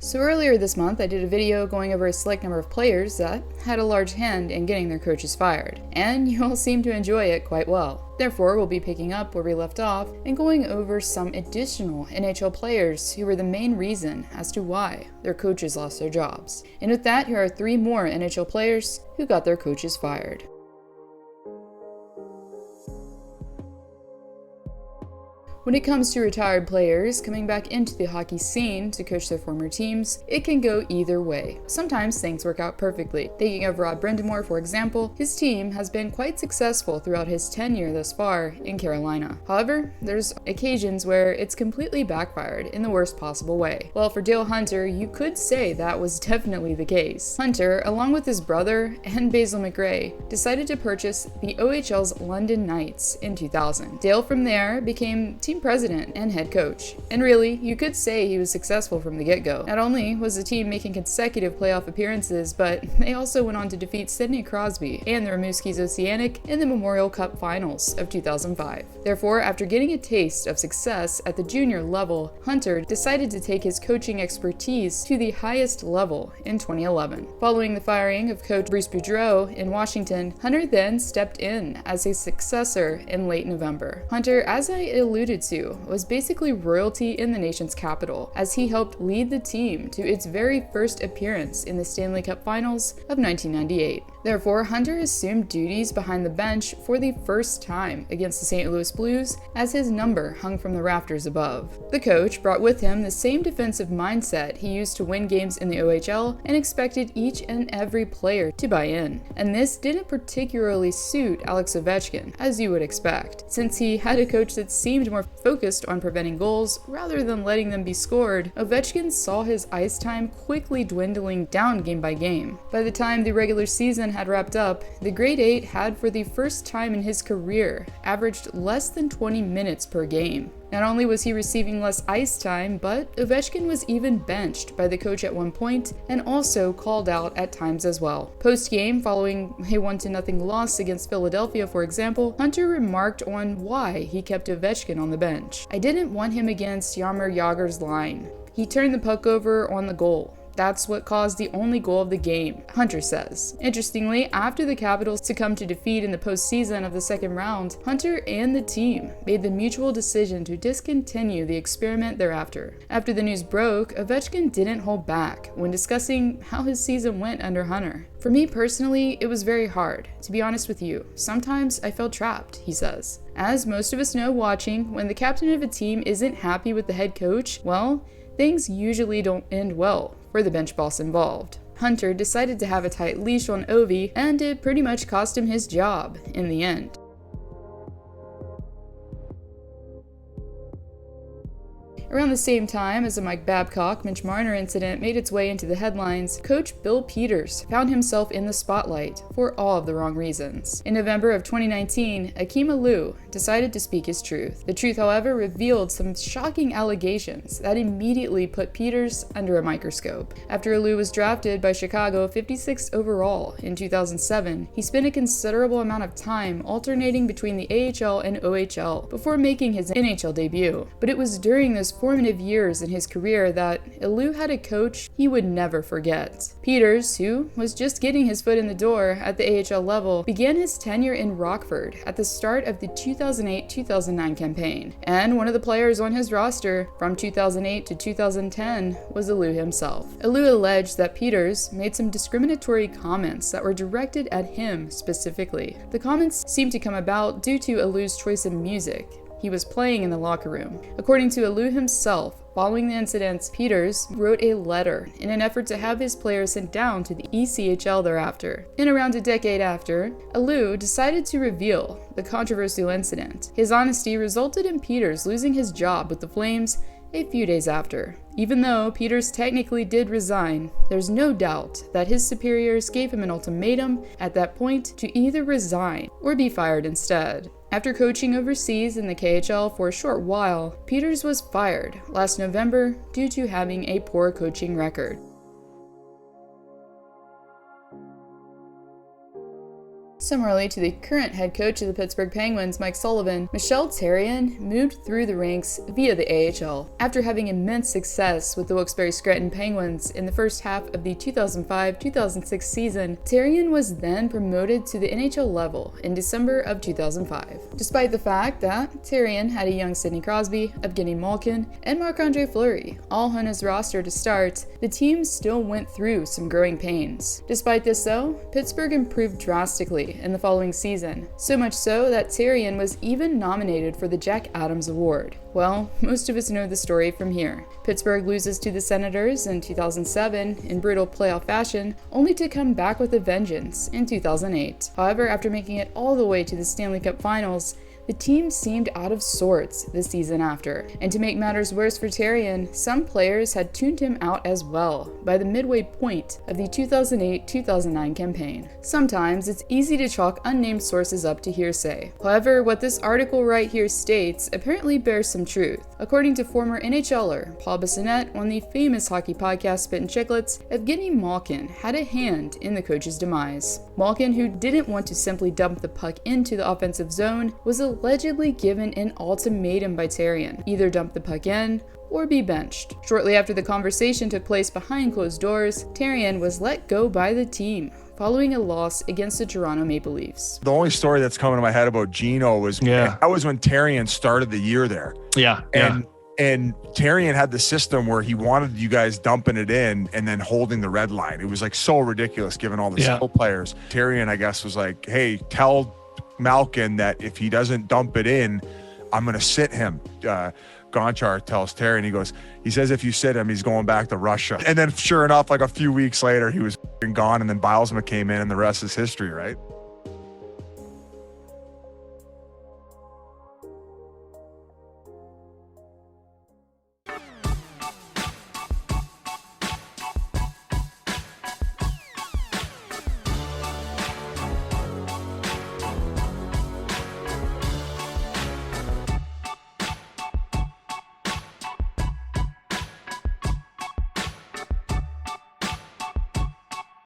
So earlier this month, I did a video going over a select number of players that had a large hand in getting their coaches fired, and you all seem to enjoy it quite well. Therefore, we'll be picking up where we left off and going over some additional NHL players who were the main reason as to why their coaches lost their jobs. And with that, here are 3 more NHL players who got their coaches fired. When it comes to retired players coming back into the hockey scene to coach their former teams, it can go either way. Sometimes things work out perfectly. Thinking of Rod Brind'Amour, for example, his team has been quite successful throughout his tenure thus far in Carolina. However, there's occasions where it's completely backfired in the worst possible way. Well, for Dale Hunter, you could say that was definitely the case. Hunter, along with his brother and Basil McRae, decided to purchase the OHL's London Knights in 2000. Dale from there became team president and head coach. And really, you could say he was successful from the get-go. Not only was the team making consecutive playoff appearances, but they also went on to defeat Sidney Crosby and the Rimouski's Oceanic in the Memorial Cup Finals of 2005. Therefore, after getting a taste of success at the junior level, Hunter decided to take his coaching expertise to the highest level in 2011. Following the firing of coach Bruce Boudreau in Washington, Hunter then stepped in as his successor in late November. Hunter, as I alluded to, was basically royalty in the nation's capital, as he helped lead the team to its very first appearance in the Stanley Cup Finals of 1998. Therefore, Hunter assumed duties behind the bench for the first time against the St. Louis Blues, as his number hung from the rafters above. The coach brought with him the same defensive mindset he used to win games in the OHL and expected each and every player to buy in. And this didn't particularly suit Alex Ovechkin, as you would expect, since he had a coach that seemed more focused on preventing goals rather than letting them be scored. Ovechkin saw his ice time quickly dwindling down game by game. By the time the regular season had wrapped up, the Great 8 had, for the first time in his career, averaged less than 20 minutes per game. Not only was he receiving less ice time, but Ovechkin was even benched by the coach at one point and also called out at times as well. Post-game, following a 1-0 loss against Philadelphia, for example, Hunter remarked on why he kept Ovechkin on the bench. "I didn't want him against Jaromir Jagr's line. He turned the puck over on the goal. That's what caused the only goal of the game," Hunter says. Interestingly, after the Capitals succumbed to defeat in the postseason of the second round, Hunter and the team made the mutual decision to discontinue the experiment thereafter. After the news broke, Ovechkin didn't hold back when discussing how his season went under Hunter. "For me personally, it was very hard. To be honest with you, sometimes I felt trapped," he says. As most of us know watching, when the captain of a team isn't happy with the head coach, well, things usually don't end well for the bench boss involved. Hunter decided to have a tight leash on Ovi, and it pretty much cost him his job in the end. Around the same time as the Mike Babcock-Mitch Marner incident made its way into the headlines, Coach Bill Peters found himself in the spotlight for all of the wrong reasons. In November of 2019, Akim Aliu decided to speak his truth. The truth, however, revealed some shocking allegations that immediately put Peters under a microscope. After Aliu was drafted by Chicago 56th overall in 2007, he spent a considerable amount of time alternating between the AHL and OHL before making his NHL debut. But it was during those formative years in his career that Aliu had a coach he would never forget. Peters, who was just getting his foot in the door at the AHL level, began his tenure in Rockford at the start of the 2008-2009 campaign, and one of the players on his roster from 2008 to 2010 was Aliu himself. Aliu alleged that Peters made some discriminatory comments that were directed at him specifically. The comments seemed to come about due to Aliu's choice of music he was playing in the locker room. According to Aliu himself, following the incidents, Peters wrote a letter in an effort to have his players sent down to the ECHL thereafter. In around a decade after, Aliu decided to reveal the controversial incident. His honesty resulted in Peters losing his job with the Flames a few days after. Even though Peters technically did resign, there's no doubt that his superiors gave him an ultimatum at that point to either resign or be fired instead. After coaching overseas in the KHL for a short while, Peters was fired last November due to having a poor coaching record. Similarly to the current head coach of the Pittsburgh Penguins, Mike Sullivan, Michel Therrien moved through the ranks via the AHL. After having immense success with the Wilkes-Barre Scranton Penguins in the first half of the 2005-2006 season, Therrien was then promoted to the NHL level in December of 2005. Despite the fact that Therrien had a young Sidney Crosby, Evgeni Malkin, and Marc-Andre Fleury all on his roster to start, the team still went through some growing pains. Despite this though, Pittsburgh improved drastically in the following season, so much so that Therrien was even nominated for the Jack Adams Award. Well, most of us know the story from here. Pittsburgh loses to the Senators in 2007 in brutal playoff fashion, only to come back with a vengeance in 2008. However, after making it all the way to the Stanley Cup Finals, the team seemed out of sorts the season after, and to make matters worse for Therrien, some players had tuned him out as well by the midway point of the 2008-2009 campaign. Sometimes it's easy to chalk unnamed sources up to hearsay. However, what this article right here states apparently bears some truth. According to former NHLer Paul Bissonnette on the famous hockey podcast Spittin' Chicklets, Evgeni Malkin had a hand in the coach's demise. Malkin, who didn't want to simply dump the puck into the offensive zone, was allegedly given an ultimatum by Therrien: either dump the puck in or be benched. Shortly after the conversation took place behind closed doors, Therrien was let go by the team following a loss against the Toronto Maple Leafs. The only story that's coming to my head about Gino was that was when Therrien started the year there. And Therrien had the system where he wanted you guys dumping it in and then holding the red line. It was like so ridiculous given all the skill players. Therrien, I guess, was like, hey, tell Malkin that if he doesn't dump it in, I'm going to sit him. Gonchar tells Therrien, he says if you sit him, he's going back to Russia. And then sure enough, like a few weeks later, he was gone, and then Bilesma came in and the rest is history, right?